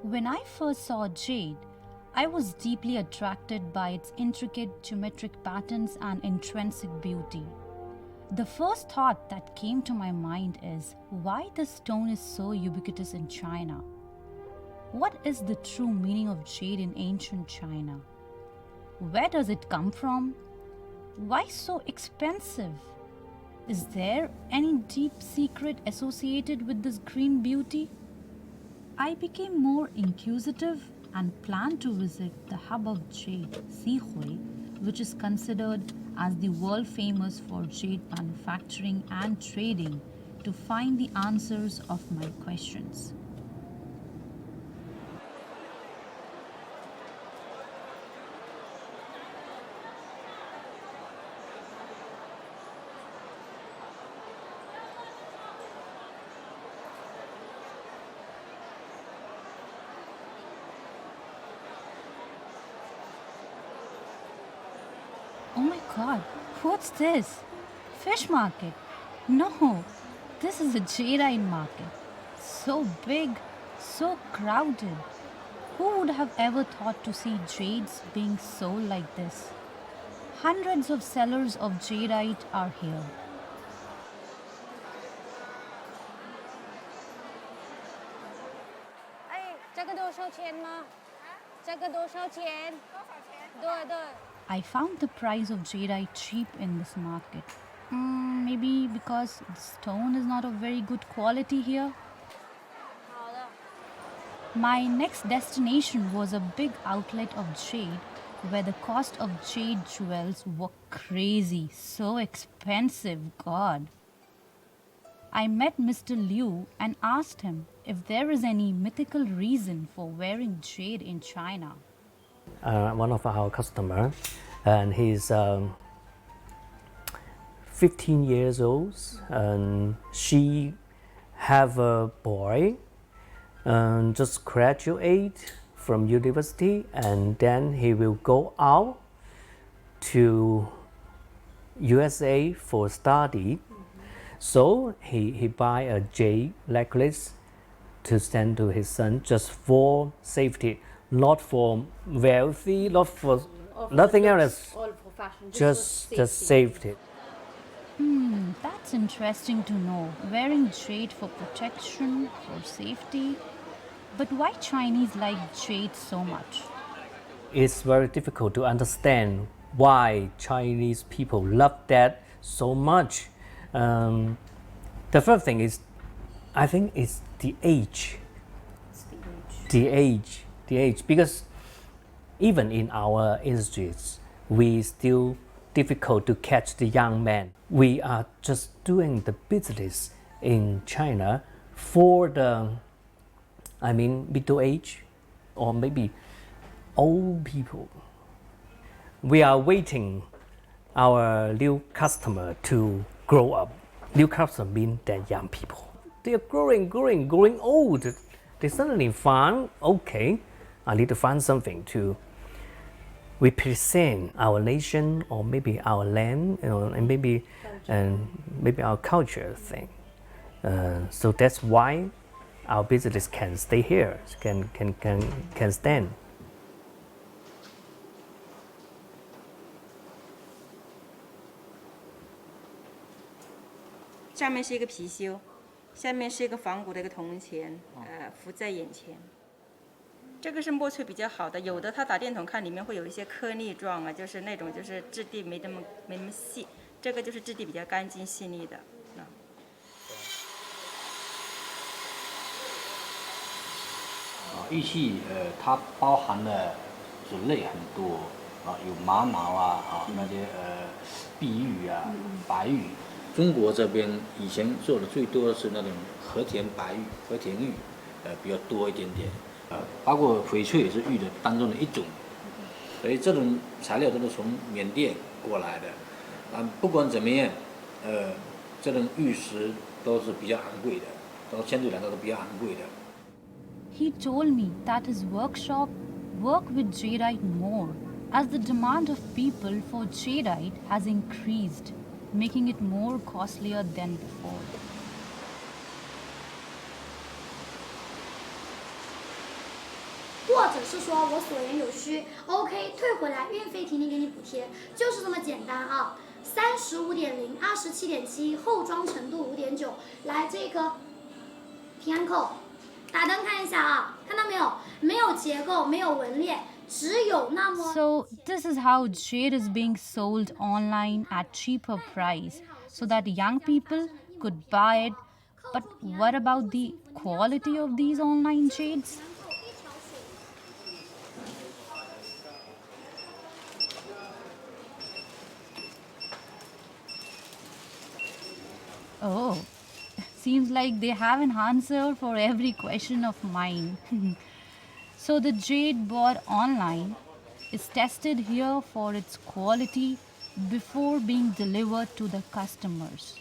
When I first saw jade, I was deeply attracted by its intricate geometric patterns and intrinsic beauty. The first thought that came to my mind is why this stone is so ubiquitous in China. What is the true meaning of jade in ancient China? Where does it come from? Why so expensive? Is there any deep secret associated with this green beauty? I became more inquisitive and planned to visit the hub of jade, Sihui, which is considered as the world famous for jade manufacturing and trading, to find the answers of my questions. Oh my god, what's this? Fish market? No, this is a jade market. So big, so crowded. Who would have ever thought to see jades being sold like this? Hundreds of sellers of jadeite are here. 哎，这个多少钱吗？这个多少钱？对对。I found the price of jadeite cheap in this market. Maybe because the stone is not of very good quality here. 好的。 My next destination was a big outlet of jade where the cost of jade jewels were crazy, so expensive, God. I met Mr. Liu and asked him if there is any mythical reason for wearing jade in China. One of our customer, and he's 15 years old, and she have a boy just graduate from university, and then he will go out to USA for study. So he buy a jade necklace to send to his son just for safety, not for wealthy, not for nothing else, All for fashion. just safety. That's interesting to know. Wearing jade for protection, for safety. But why Chinese like jade so much? It's very difficult to understand why Chinese people love that so much. The first thing is, I think it's the age. The age, because even in our industries, we still difficult to catch the young man. We are just doing the business in China for the, middle age or maybe old people. We are waiting our new customer to grow up. New customer mean they're young people. They are growing old. They suddenly find, okay, I need to find something to represent our nation or maybe our land, and maybe our culture thing. So that's why our business can stay here, can stand. 上面是一个貔貅，下面是一个仿古的一个铜钱，浮在眼前。这个是墨翠比较好的，有的它打电筒看里面会有一些颗粒状啊，就是那种就是质地没那么细，这个就是质地比较干净细腻的。玉器它包含了种类很多有玛瑙那些碧玉白玉。中国这边以前做的最多的是那种和田白玉、和田玉，比较多一点点。包括翡翠也是玉的当中的一种，所以这种材料都是从缅甸过来的。不管怎么样，这种玉石都是比较昂贵的，都相对来说都比较昂贵的。He told me that his workshop worked with jadeite more as the demand of people for jadeite has increased, making it more costlier than before. 或者是说我所言有虚 ，OK 退回来，运费提前给你补贴，就是这么简单啊。35.0、27.7，后装程度5.9，来这个平安扣，打灯看一下啊，看到没有？没有结构，没有纹链，只有那么。So this is how jade is being sold online at cheaper price so that young people could buy it. But what about the quality of these online jades? Oh, seems like they have an answer for every question of mine. So the jade bought online is tested here for its quality before being delivered to the customers.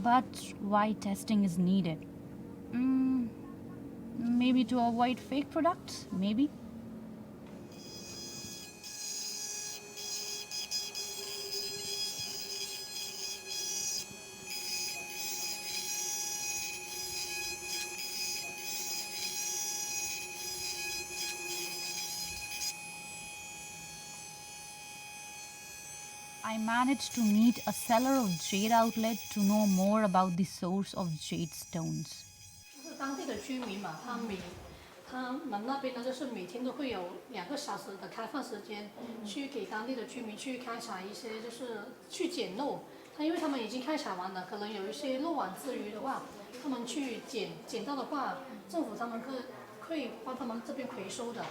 But why testing is needed? Maybe to avoid fake products? Maybe. I managed to meet a seller of jade outlet to know more about the source of jade stones. 就是当地的居民嘛，他们那边呢，就是每天都会有2个小时的开放时间，去给当地的居民去开采一些，就是去捡漏。因为他们已经开采完了，可能有一些漏网之鱼的话，他们去捡到的话，政府他们可以帮他们这边回收的，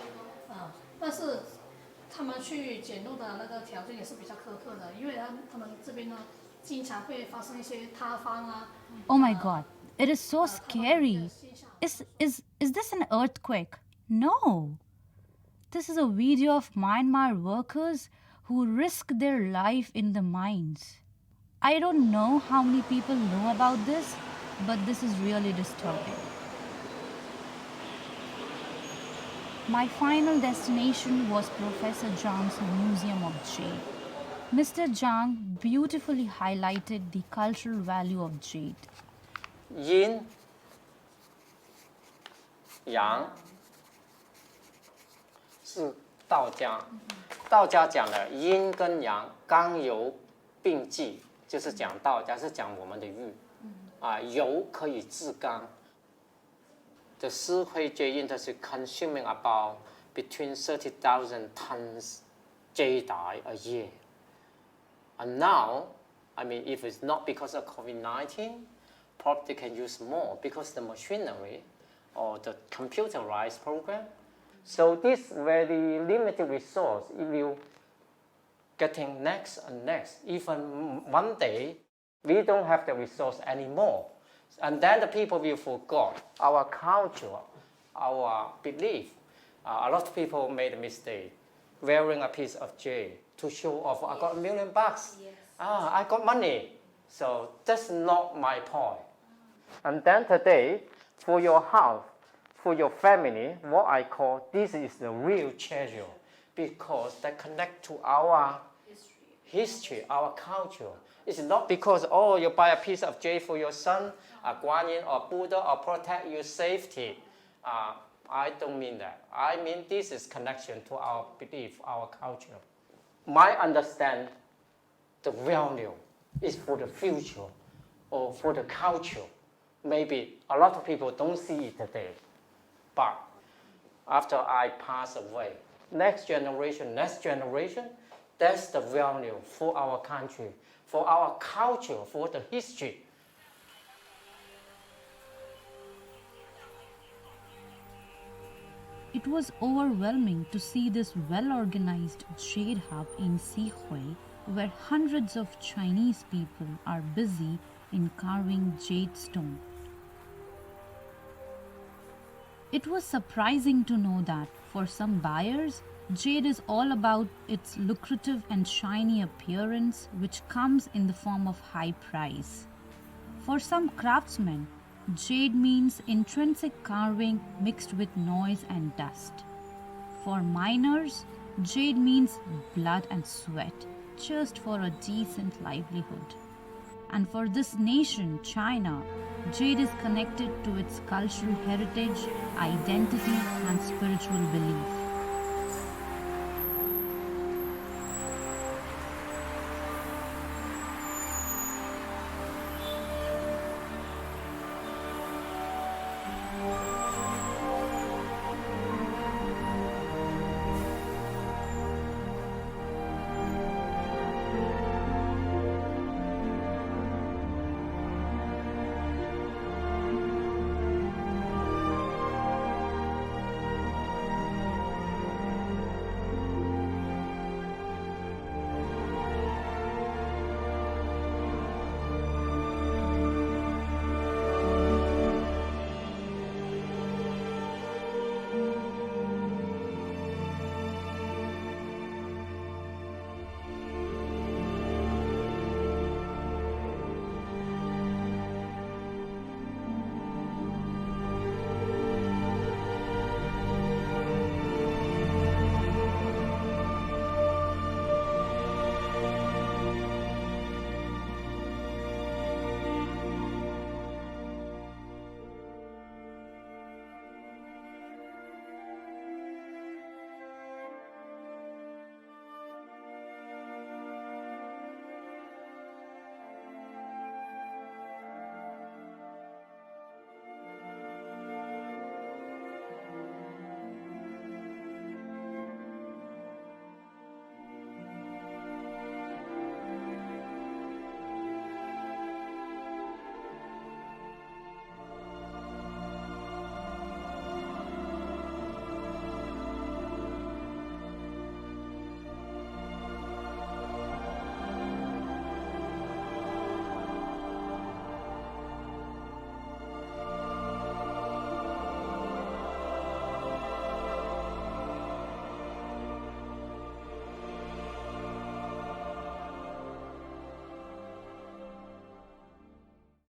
但是他们去捡漏的那个条件也是比较苛刻的，因为他们这边呢，经常会发生一些塌方啊。Oh my god, it is so scary. Is this an earthquake? No. This is a video of Myanmar workers who risk their life in the mines. I don't know how many people know about this, but this is really disturbing. My final destination was Professor Zhang's Museum of Jade. Mr. Zhang beautifully highlighted the cultural value of jade. 阴阳是道家，道家讲的阴跟阳刚柔并济，就是讲道家是讲我们的玉，柔可以制刚。The Sihui jade industry consuming about between 30,000 tons jade dye a year. And now, I mean, if it's not because of COVID-19, probably they can use more because the machinery or the computerized program. So this very limited resource, it will getting next and next. Even one day, we don't have the resource anymore. And then the people will forget our culture, our belief. A lot of people made a mistake, wearing a piece of jade to show off, I got $1 million. Yes. I got money. So that's not my point. And then today, for your house, for your family, what I call this is the real treasure because they connect to our history, our culture. It's not because, oh, you buy a piece of jade for your son, a guanyin or Buddha or protect your safety. I don't mean that. I mean this is connection to our belief, our culture. My understand the value is for the future or for the culture. Maybe a lot of people don't see it today. But after I pass away, next generation, that's the value for our country, for our culture, for the history. It was overwhelming to see this well-organized jade hub in Sihui, where hundreds of Chinese people are busy in carving jade stone. It was surprising to know that for some buyers, jade is all about its lucrative and shiny appearance, which comes in the form of high price. For some craftsmen, jade means intrinsic carving mixed with noise and dust. For miners, jade means blood and sweat, just for a decent livelihood. And for this nation, China, jade is connected to its cultural heritage, identity, and spiritual belief.